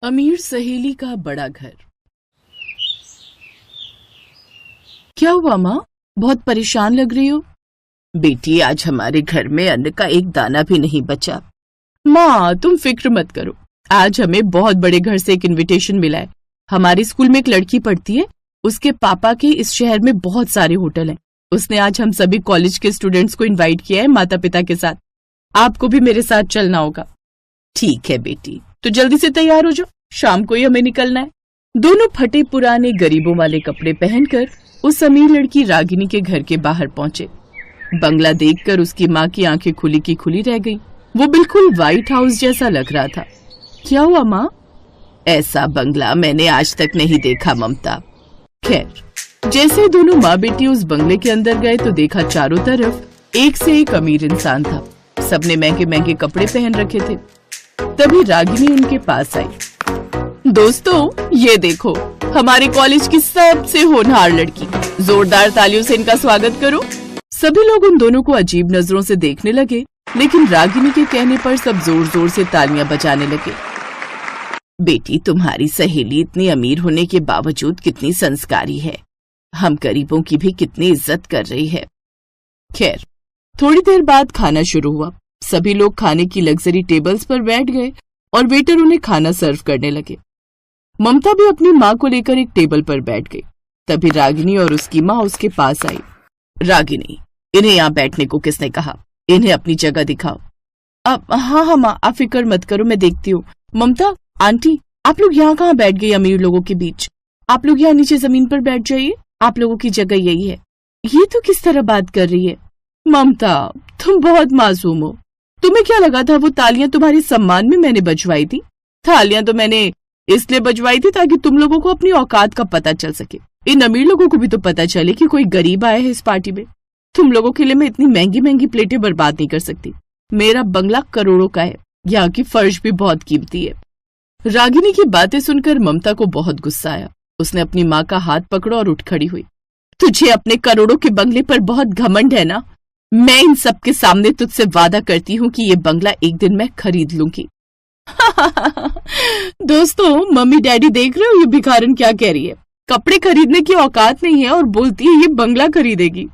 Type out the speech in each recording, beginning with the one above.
अमीर सहेली का बड़ा घर। क्या हुआ माँ, बहुत परेशान लग रही हो? बेटी, आज हमारे घर में अन्न का एक दाना भी नहीं बचा। माँ तुम फिक्र मत करो, आज हमें बहुत बड़े घर से एक इनविटेशन मिला है। हमारे स्कूल में एक लड़की पढ़ती है, उसके पापा के इस शहर में बहुत सारे होटल हैं। उसने आज हम सभी कॉलेज के स्टूडेंट्स को इनवाइट किया है माता पिता के साथ। आपको भी मेरे साथ चलना होगा। ठीक है बेटी, तो जल्दी से तैयार हो जाओ, शाम को ही हमें निकलना है। दोनों फटे पुराने गरीबों वाले कपड़े पहनकर उस अमीर लड़की रागिनी के घर के बाहर पहुंचे। बंगला देखकर उसकी माँ की आंखें खुली की खुली रह गईं। वो बिल्कुल व्हाइट हाउस जैसा लग रहा था। क्या हुआ माँ? ऐसा बंगला मैंने आज तक नहीं देखा ममता। खैर, जैसे दोनों माँ बेटी उस बंगले के अंदर गए तो देखा चारों तरफ एक से एक अमीर इंसान था। सबने महंगे महंगे कपड़े पहन रखे थे। तभी रागिनी उनके पास आई। दोस्तों ये देखो, हमारे कॉलेज की सबसे होनहार लड़की। जोरदार तालियों से इनका स्वागत करो। सभी लोग उन दोनों को अजीब नजरों से देखने लगे, लेकिन रागिनी के कहने पर सब जोर जोर से तालियां बजाने लगे। बेटी, तुम्हारी सहेली इतनी अमीर होने के बावजूद कितनी संस्कारी है। हम गरीबों की भी कितनी इज्जत कर रही है। खैर, थोड़ी देर बाद खाना शुरू हुआ। सभी लोग खाने की लग्जरी टेबल्स पर बैठ गए और वेटर उन्हें खाना सर्व करने लगे। ममता भी अपनी माँ को लेकर एक टेबल पर बैठ गई। तभी रागिनी और उसकी माँ उसके पास आई। रागिनी, इन्हें यहाँ बैठने को किसने कहा? इन्हें अपनी जगह दिखाओ। अब हाँ माँ, आप फिक्र मत करो, मैं देखती हूँ। ममता, आंटी, आप लोग यहाँ कहाँ बैठ गए अमीर लोगों के बीच? आप लोग यहाँ नीचे जमीन पर बैठ जाइए, आप लोगों की जगह यही है। ये तो किस तरह बात कर रही है? ममता, तुम बहुत मासूम हो। तुम्हें क्या लगा था वो तालियां तुम्हारे सम्मान में मैंने बजवाई थी? तालियां तो मैंने इसलिए बजवाई थी ताकि तुम लोगों को अपनी औकात का पता चल सके। इन अमीर लोगों को भी तो पता चले कि कोई गरीब आया है इस पार्टी में। तुम लोगों के लिए मैं इतनी महंगी महंगी प्लेटें बर्बाद नहीं कर सकती। मेरा बंगला करोड़ों का है, यहाँ की फर्श भी बहुत कीमती है। रागिनी की बातें सुनकर ममता को बहुत गुस्सा आया। उसने अपनी माँ का हाथ पकड़ा और उठ खड़ी हुई। तुझे अपने करोड़ों के बंगले पर बहुत घमंड है ना? मैं इन सब के सामने तुझसे वादा करती हूँ कि ये बंगला एक दिन मैं खरीद लूंगी। दोस्तों, मम्मी डैडी देख रहे हो ये भिखारन क्या कह रही है? कपड़े खरीदने की औकात नहीं है और बोलती है ये बंगला खरीदेगी।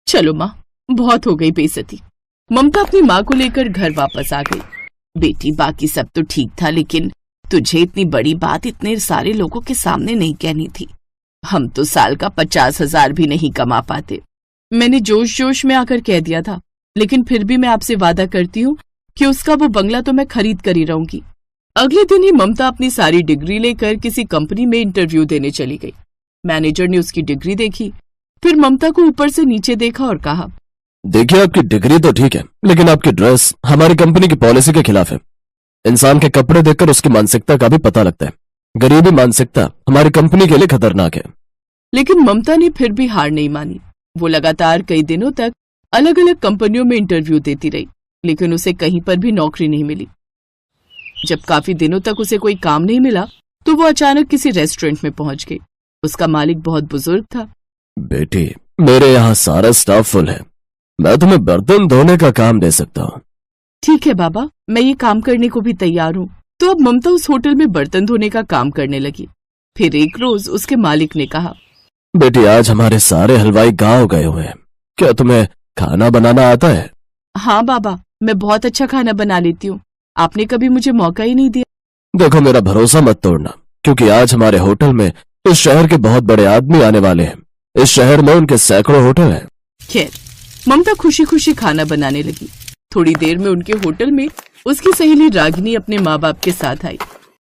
चलो माँ, बहुत हो गई बेइज्जती। ममता अपनी माँ को लेकर घर वापस आ गई। बेटी, बाकी सब तो ठीक था, लेकिन तुझे इतनी बड़ी बात इतने सारे लोगों के सामने नहीं कहनी थी। हम तो साल का 50,000 भी नहीं कमा पाते। मैंने जोश जोश में आकर कह दिया था, लेकिन फिर भी मैं आपसे वादा करती हूँ कि उसका वो बंगला तो मैं खरीद कर ही रहूंगी। अगले दिन ही ममता अपनी सारी डिग्री लेकर किसी कंपनी में इंटरव्यू देने चली गई। मैनेजर ने उसकी डिग्री देखी, फिर ममता को ऊपर से नीचे देखा और कहा, देखिए, आपकी डिग्री तो ठीक है, लेकिन आपकी ड्रेस हमारी कंपनी की पॉलिसी के खिलाफ है। इंसान के कपड़े देखकर उसकी मानसिकता का भी पता लगता है। गरीबी मानसिकता हमारी कंपनी के लिए खतरनाक है। लेकिन ममता ने फिर भी हार नहीं मानी। वो लगातार कई दिनों तक अलग अलग कंपनियों में इंटरव्यू देती रही, लेकिन उसे कहीं पर भी नौकरी नहीं मिली। जब काफी दिनों तक उसे कोई काम नहीं मिला तो वो अचानक किसी रेस्टोरेंट में पहुंच गई। उसका मालिक बहुत बुजुर्ग था। बेटी, मेरे यहाँ सारा स्टाफ फुल है, मैं तुम्हें बर्तन धोने का काम दे सकता हूँ। ठीक है बाबा, मैं ये काम करने को भी तैयार हूँ। तो अब ममता उस होटल में बर्तन धोने का काम करने लगी। फिर एक रोज उसके मालिक ने कहा, बेटी, आज हमारे सारे हलवाई गांव गए हुए हैं, क्या तुम्हें खाना बनाना आता है? हाँ बाबा, मैं बहुत अच्छा खाना बना लेती हूँ, आपने कभी मुझे मौका ही नहीं दिया। देखो, मेरा भरोसा मत तोड़ना, क्योंकि आज हमारे होटल में इस शहर के बहुत बड़े आदमी आने वाले हैं। इस शहर में उनके सैकड़ों होटल हैं। खैर, ममता खुशी खुशी खाना बनाने लगी। थोड़ी देर में उनके होटल में उसकी सहेली रागिनी अपने माँ बाप के साथ आई।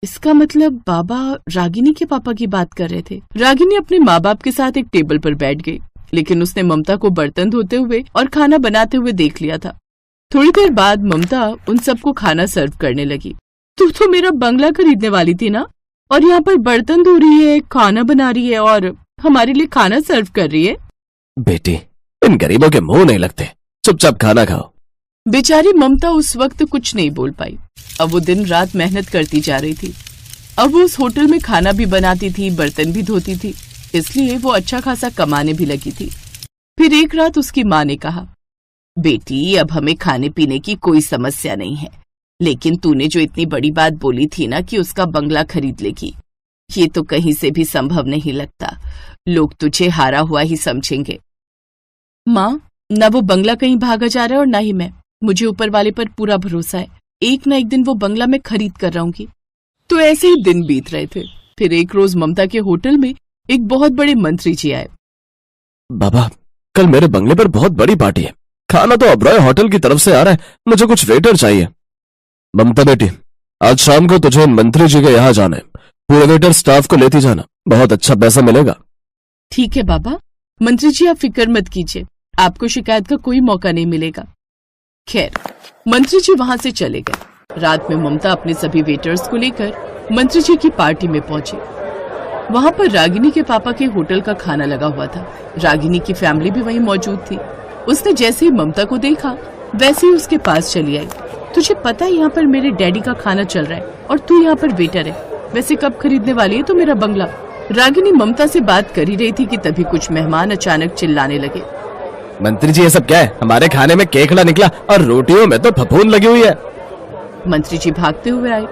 इसका मतलब बाबा रागिनी के पापा की बात कर रहे थे। रागिनी अपने माँ बाप के साथ एक टेबल पर बैठ गई, लेकिन उसने ममता को बर्तन धोते हुए और खाना बनाते हुए देख लिया था। थोड़ी देर बाद ममता उन सबको खाना सर्व करने लगी। तू तो मेरा बंगला खरीदने वाली थी ना, और यहाँ पर बर्तन धो रही है, खाना बना रही है और हमारे लिए खाना सर्व कर रही है। बेटी, इन गरीबों के मुंह नहीं लगते, चुपचाप खाना खाओ। बेचारी ममता उस वक्त कुछ नहीं बोल पाई। अब वो दिन रात मेहनत करती जा रही थी। अब वो उस होटल में खाना भी बनाती थी, बर्तन भी धोती थी, इसलिए वो अच्छा खासा कमाने भी लगी थी। फिर एक रात उसकी माँ ने कहा, बेटी, अब हमें खाने पीने की कोई समस्या नहीं है, लेकिन तूने जो इतनी बड़ी बात बोली थी ना कि उसका बंगला खरीद लेगी, ये तो कहीं से भी संभव नहीं लगता। लोग तुझे हारा हुआ ही समझेंगे। माँ, ना वो बंगला कहीं भागा जा रहा है और ना ही मैं। मुझे ऊपर वाले पर पूरा भरोसा है, एक ना एक दिन वो बंगला मैं खरीद कर रहूंगी। तो ऐसे ही दिन बीत रहे थे। फिर एक रोज ममता के होटल में एक बहुत बड़े मंत्री जी आए। बाबा, कल मेरे बंगले पर बहुत बड़ी पार्टी है। खाना तो ओबरॉय होटल की तरफ से आ रहा है, मुझे कुछ वेटर चाहिए। ममता बेटी, आज शाम को तुझे मंत्री जी के यहाँ जाना है। पूरे वेटर स्टाफ को लेती जाना, बहुत अच्छा पैसा मिलेगा। ठीक है बाबा। मंत्री जी, आप फिक्र मत कीजिए, आपको शिकायत का कोई मौका नहीं मिलेगा। खैर, मंत्री जी वहां से चले गए। रात में ममता अपने सभी वेटर्स को लेकर मंत्री जी की पार्टी में पहुंची। वहां पर रागिनी के पापा के होटल का खाना लगा हुआ था। रागिनी की फैमिली भी वहीं मौजूद थी। उसने जैसे ही ममता को देखा वैसे ही उसके पास चली आई। तुझे पता है यहाँ पर मेरे डैडी का खाना चल रहा है और तू यहाँ पर वेटर है। वैसे कब खरीदने वाली है तो मेरा बंगला? रागिनी ममता से बात कर ही रही थी कि तभी कुछ मेहमान अचानक चिल्लाने लगे। मंत्री जी, ये सब क्या है? हमारे खाने में केकड़ा निकला और रोटियों में तो फफूंद लगी हुई है। मंत्री जी भागते हुए आए।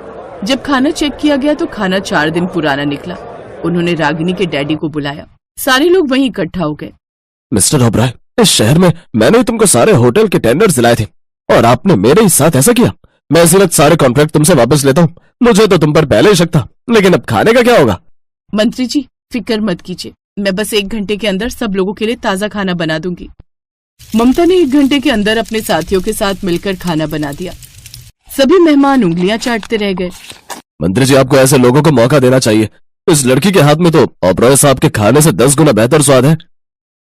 जब खाना चेक किया गया तो खाना 4 दिन पुराना निकला। उन्होंने रागिनी के डैडी को बुलाया। सारे लोग वहीं इकट्ठा हो गए। मिस्टर ओबराय, इस शहर में मैंने ही तुमको सारे होटल के टेंडर्स दिलाए थे और आपने मेरे ही साथ ऐसा किया। मैं इसी वक्त सारे कॉन्ट्रैक्ट तुमसे वापस लेता हूँ। मुझे तो तुम पर पहले ही शक था, लेकिन अब खाने का क्या होगा? मंत्री जी, फिक्र मत कीजिए, मैं बस 1 घंटे के अंदर सब लोगों के लिए ताजा खाना बना दूंगी। ममता ने 1 घंटे के अंदर अपने साथियों के साथ मिलकर खाना बना दिया। सभी मेहमान उंगलियां चाटते रह गए। मंत्री जी, आपको ऐसे लोगों को मौका देना चाहिए। इस लड़की के हाथ में तो ओबराय साहब के खाने से 10 गुना बेहतर स्वाद है।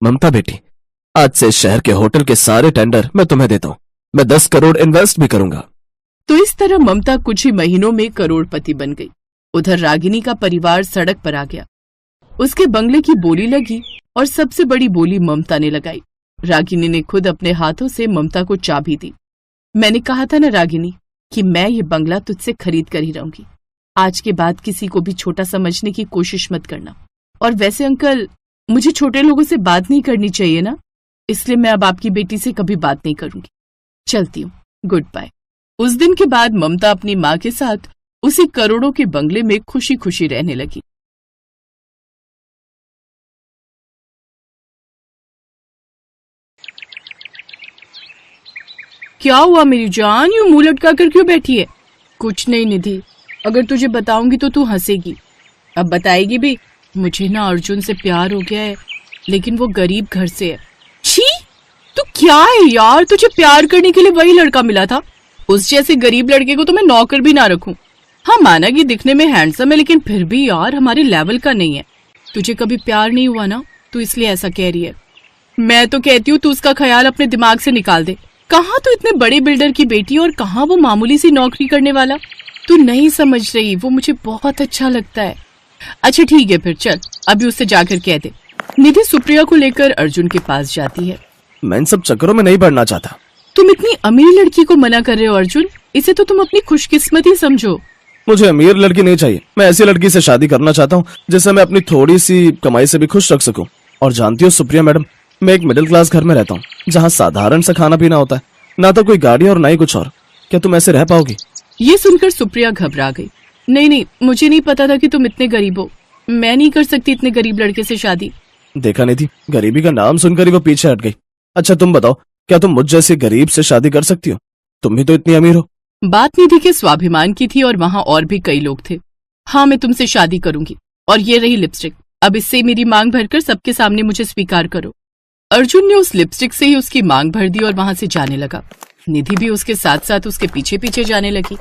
ममता बेटी, आज से इस शहर के होटल के सारे टेंडर मैं तुम्हें देता हूँ। मैं 10 करोड़ इन्वेस्ट भी करूंगा। तो इस तरह ममता कुछ ही महीनों में करोड़पति बन गई। उधर रागिनी का परिवार सड़क पर आ गया। उसके बंगले की बोली लगी और सबसे बड़ी बोली ममता ने लगाई। रागिनी ने खुद अपने हाथों से ममता को चाबी दी। मैंने कहा था ना रागिनी कि मैं ये बंगला तुझसे खरीद कर ही रहूंगी। आज के बाद किसी को भी छोटा समझने की कोशिश मत करना। और वैसे अंकल, मुझे छोटे लोगों से बात नहीं करनी चाहिए ना, इसलिए मैं अब आपकी बेटी से कभी बात नहीं करूंगी। चलती हूँ, गुड बाय। उस दिन के बाद ममता अपनी माँ के साथ उसी करोड़ों के बंगले में खुशी खुशी रहने लगी। क्या हुआ मेरी जान, यूं मुंह लटका कर क्यों बैठी है? कुछ नहीं निधि, अगर तुझे बताऊंगी तो तू हंसेगी। अब बताएगी भी? मुझे ना अर्जुन से प्यार हो गया है, लेकिन वो गरीब घर से है। छी, तू क्या है यार, तुझे प्यार करने के लिए वही लड़का मिला था। उस जैसे गरीब लड़के को तो मैं नौकर भी ना रखूं। हाँ, माना कि दिखने में हैंडसम है, लेकिन फिर भी यार हमारे लेवल का नहीं है। तुझे कभी प्यार नहीं हुआ ना, तू इसलिए ऐसा कह रही है। मैं तो कहती हूँ तू उसका ख्याल अपने दिमाग से निकाल दे। कहाँ तू इतने बड़े बिल्डर की बेटी और कहाँ वो मामूली सी नौकरी करने वाला। तू नहीं समझ रही, वो मुझे बहुत अच्छा लगता है। अच्छा ठीक है, फिर चल अभी उससे जाकर कह दे। निधि सुप्रिया को लेकर अर्जुन के पास जाती है। मैं इन सब चक्करों में नहीं पड़ना चाहता। तुम इतनी अमीर लड़की को मना कर रहे हो अर्जुन, इसे तो तुम अपनी खुशकिस्मती समझो। मुझे अमीर लड़की नहीं चाहिए, मैं ऐसी लड़की से शादी करना चाहता हूँ जिससे मैं अपनी थोड़ी सी कमाई से भी खुश रख सकूं। और जानती हो सुप्रिया मैडम, मैं एक मिडिल क्लास घर में रहता हूँ जहाँ साधारण सा खाना पीना होता है, ना तो कोई गाड़ी और ना ही कुछ और। क्या तुम ऐसे रह पाओगी? ये सुनकर सुप्रिया घबरा गई। नहीं, मुझे नहीं पता था कि तुम इतने गरीब हो। मैं नहीं कर सकती इतने गरीब लड़के से शादी। देखा नहीं थी, गरीबी का नाम सुनकर ही वो पीछे हट गई। अच्छा तुम बताओ, क्या तुम मुझ जैसे गरीब से शादी कर सकती हो? तुम भी तो इतनी अमीर हो। बात निधि के स्वाभिमान की थी और वहाँ और भी कई लोग थे। हाँ, मैं तुमसे शादी करूंगी। और ये रही लिपस्टिक, अब इससे मेरी मांग भरकर सबके सामने मुझे स्वीकार करो। अर्जुन ने उस लिपस्टिक से ही उसकी मांग भर दी और वहाँ से जाने लगा। निधि भी उसके साथ साथ उसके पीछे पीछे जाने लगी।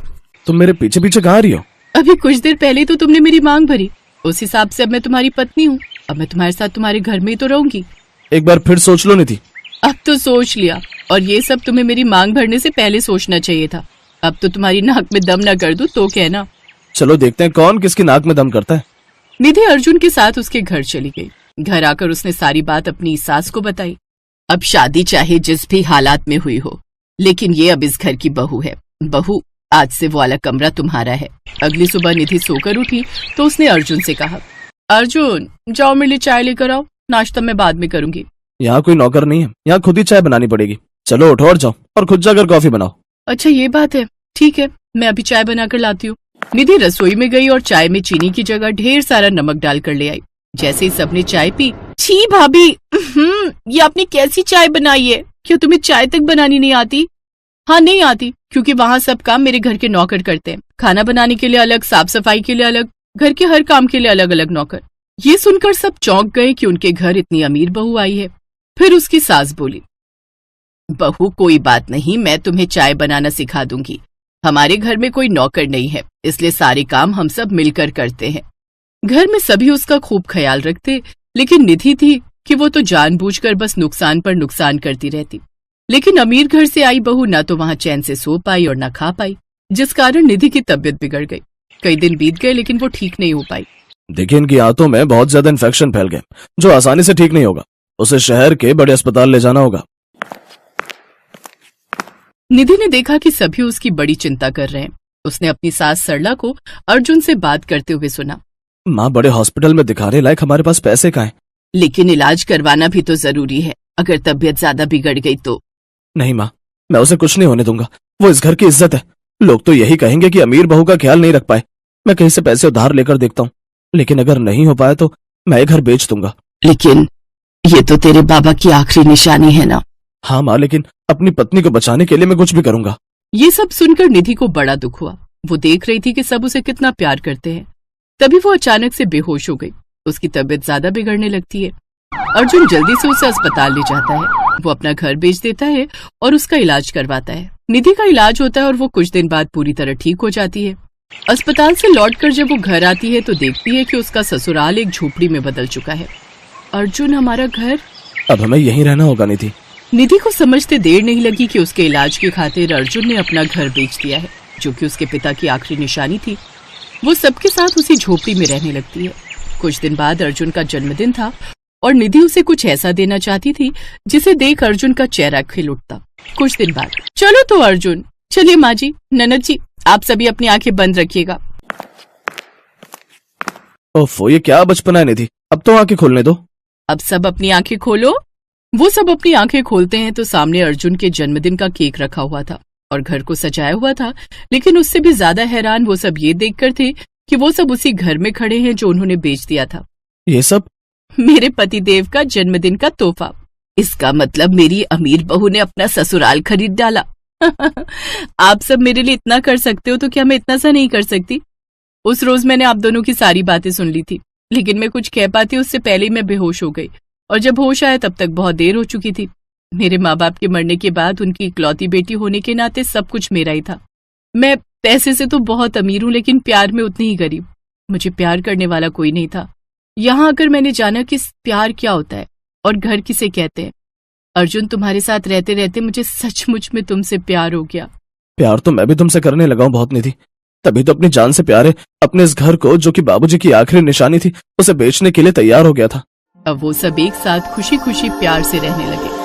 तुम मेरे पीछे पीछे कहाँ रही हो? अभी कुछ देर पहले तो तुमने मेरी मांग भरी, उस हिसाब से अब मैं तुम्हारी पत्नी हूँ। अब मैं तुम्हारे साथ तुम्हारे घर में ही तो रहूंगी। एक बार फिर सोच लो निधि। अब तो सोच लिया, और ये सब तुम्हें मेरी मांग भरने से पहले सोचना चाहिए था। अब तो तुम्हारी नाक में दम न कर दूं तो कहना। चलो देखते हैं कौन किसकी नाक में दम करता है। निधि अर्जुन के साथ उसके घर चली गई। घर आकर उसने सारी बात अपनी सास को बताई। अब शादी चाहे जिस भी हालात में हुई हो, लेकिन ये अब इस घर की बहू है। बहू, आज से वो वाला कमरा तुम्हारा है। अगली सुबह निधि सोकर उठी तो उसने अर्जुन से कहा, अर्जुन जाओ मेरे लिए चाय लेकर आओ, नाश्ता मैं बाद में करूंगी। यहाँ कोई नौकर नहीं है, यहाँ खुद ही चाय बनानी पड़ेगी। चलो उठो और जाओ और खुद जाकर कॉफी बनाओ। अच्छा ये बात है, ठीक है, मैं अभी चाय बनाकर लाती हूँ। निधि रसोई में गई और चाय में चीनी की जगह ढेर सारा नमक डालकर ले आई। जैसे ही सबने चाय पी, छी भाभी, ये आपने कैसी चाय बनाई है? क्या तुम्हें चाय तक बनानी नहीं आती? हाँ, नहीं आती, क्योंकि वहाँ सब काम मेरे घर के नौकर करते हैं। खाना बनाने के लिए अलग, साफ सफाई के लिए अलग, घर के हर काम के लिए अलग अलग नौकर। ये सुनकर सब चौंक गए कि उनके घर इतनी अमीर बहू आई है। फिर उसकी सास बोली, बहू कोई बात नहीं, मैं तुम्हें चाय बनाना सिखा दूंगी। हमारे घर में कोई नौकर नहीं है, इसलिए सारे काम हम सब मिलकर करते हैं। घर में सभी उसका खूब ख्याल रखते, लेकिन निधि थी कि वो तो जानबूझकर बस नुकसान पर नुकसान करती रहती। लेकिन अमीर घर से आई बहू ना तो वहां चैन से सो पाई और ना खा पाई, जिस कारण निधि की तबीयत बिगड़ गई। कई दिन बीत गए लेकिन वो ठीक नहीं हो पाई। देखिए, इनकी आंतों में बहुत ज्यादा इन्फेक्शन फैल गए, जो आसानी से ठीक नहीं होगा। उसे शहर के बड़े अस्पताल ले जाना होगा। निधि ने देखा कि सभी उसकी बड़ी चिंता कर रहे हैं। उसने अपनी सास सरला को अर्जुन से बात करते हुए सुना, माँ, बड़े हॉस्पिटल में दिखाने लायक हमारे पास पैसे कहाँ हैं? लेकिन इलाज करवाना भी तो जरूरी है, अगर तबीयत ज्यादा बिगड़ गई तो। नहीं माँ, मैं उसे कुछ नहीं होने दूंगा। वो इस घर की इज्जत है। लोग तो यही कहेंगे कि अमीर बहू का ख्याल नहीं रख पाए। मैं कहीं से पैसे उधार लेकर देखता हूँ, लेकिन अगर नहीं हो पाया तो मैं ये घर बेच दूंगा। लेकिन ये तो तेरे बाबा की आखिरी निशानी है ना। हाँ माँ, लेकिन अपनी पत्नी को बचाने के लिए मैं कुछ भी करूंगा। ये सब सुनकर निधि को बड़ा दुख हुआ। वो देख रही थी कि सब उसे कितना प्यार करते हैं। तभी वो अचानक से बेहोश हो गई। उसकी तबीयत ज्यादा बिगड़ने लगती है। अर्जुन जल्दी से उसे अस्पताल ले जाता है। वो अपना घर बेच देता है और उसका इलाज करवाता है। निधि का इलाज होता है और वो कुछ दिन बाद पूरी तरह ठीक हो जाती है। अस्पताल से लौटकर जब वो घर आती है तो देखती है कि उसका ससुराल एक झोपड़ी में बदल चुका है। अर्जुन, हमारा घर? अब हमें यहीं रहना होगा निधि। निधि को समझते देर नहीं लगी कि उसके इलाज की खातिर अर्जुन ने अपना घर बेच दिया है, जो कि उसके पिता की आखिरी निशानी थी। वो सबके साथ उसी झोपड़ी में रहने लगती है। कुछ दिन बाद अर्जुन का जन्मदिन था और निधि उसे कुछ ऐसा देना चाहती थी जिसे देख अर्जुन का चेहरा खिल उठता। कुछ दिन बाद, चलो तो अर्जुन, चलिए माँ जी, ननद जी, आप सभी अपनी आंखें बंद रखिएगा। ओफो, ये क्या बचपना है निधि, अब तो आंखें खोलने दो। अब सब अपनी आंखें खोलो। वो सब अपनी आंखें खोलते हैं तो सामने अर्जुन के जन्मदिन का केक रखा हुआ था और घर को सजाया हुआ था। लेकिन उससे भी ज्यादा हैरान वो सब ये देखकर थे कि वो सब उसी घर में खड़े हैं जो उन्होंने बेच दिया था। ये सब मेरे पतिदेव का जन्मदिन का तोहफा। इसका मतलब मेरी अमीर बहू ने अपना ससुराल खरीद डाला। आप सब मेरे लिए इतना कर सकते हो तो क्या मैं इतना सा नहीं कर सकती? उस रोज मैंने आप दोनों की सारी बातें सुन ली थी, लेकिन मैं कुछ कह पाती उससे पहले ही मैं बेहोश हो गई और जब होश आया तब तक बहुत देर हो चुकी थी। मेरे माँ बाप के मरने के बाद उनकी इकलौती बेटी होने के नाते सब कुछ मेरा ही था। मैं पैसे से तो बहुत अमीर हूँ, लेकिन प्यार में उतनी ही गरीब। मुझे प्यार करने वाला कोई नहीं था। यहाँ आकर मैंने जाना कि प्यार क्या होता है और घर किसे कहते हैं। अर्जुन, तुम्हारे साथ रहते रहते मुझे सचमुच में तुमसे प्यार हो गया। प्यार तो मैं भी तुमसे करने लगा हूँ बहुत निधि, तभी तो अपनी जान से प्यार है अपने इस घर को, जो कि बाबूजी की आखिरी निशानी थी, उसे बेचने के लिए तैयार हो गया था। अब वो सब एक साथ खुशी खुशी प्यार से रहने लगे।